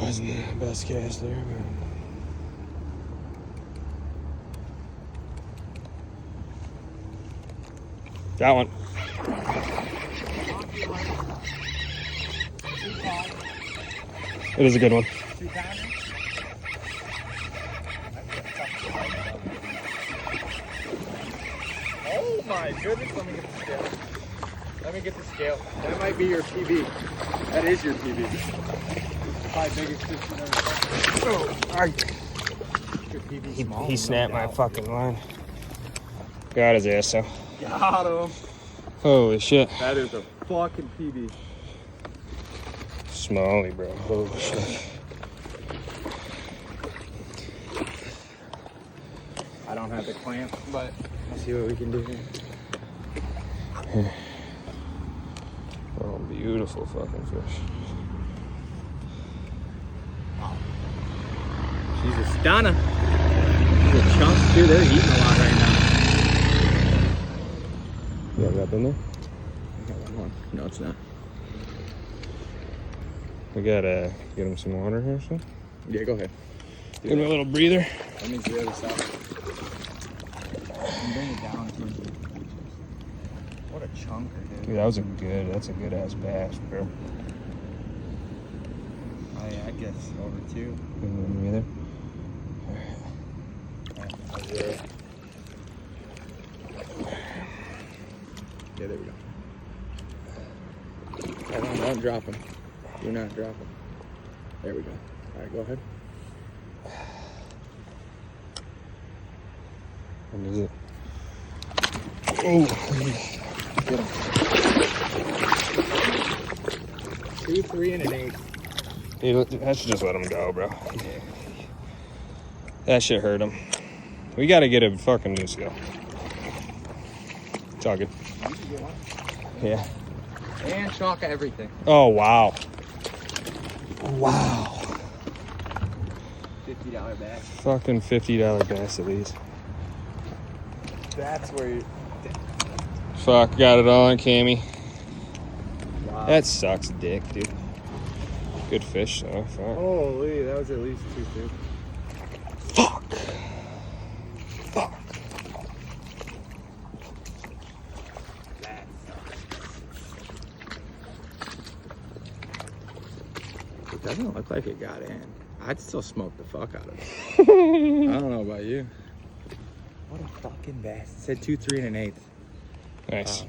wasn't the best cast there, but that one. It is a good one. Oh my goodness, let me get the scale. Let me get the scale. That might be your PB. That is your PB. Probably biggest fish you've ever caught. Your PB small. He snapped my fucking line. Got his ass, so. Got him. Holy shit. That is a fucking PB. Smallie, bro. Holy shit. I don't have the clamp, but let's see what we can do here. Oh, beautiful fucking fish. She's a stunner. She's a chunk, dude. They're eating a lot right now. You got that in there? I got one more. No, it's not. We gotta get him some water here, so. Yeah, go ahead. Give him a little breather. That means the other side. And bring it down towards you. What a chunker, dude. Dude, that's a good ass bass, bro. Oh yeah, I guess over 2. You want me either? Yeah, there we go. Don't drop him. Do not drop him. There we go. All right, go ahead. What is it? Oh, Get him. 2, 3, and an 8. dude, I should just let him go, bro. That shit hurt him. We gotta get a fucking new scale. It's all good. Yeah. And shock everything. Oh, wow. Wow. $50 bass. Fucking $50 bass at least. That's where you. Fuck, got it all on Cammy. Wow. That sucks dick, dude. Good fish, though. Fuck. Holy, that was at least 2 fish. Fuck. Fuck. It doesn't look like it got in. I'd still smoke the fuck out of it. I don't know about you. What a fucking bass. It said 2, 3, and an 8. Nice.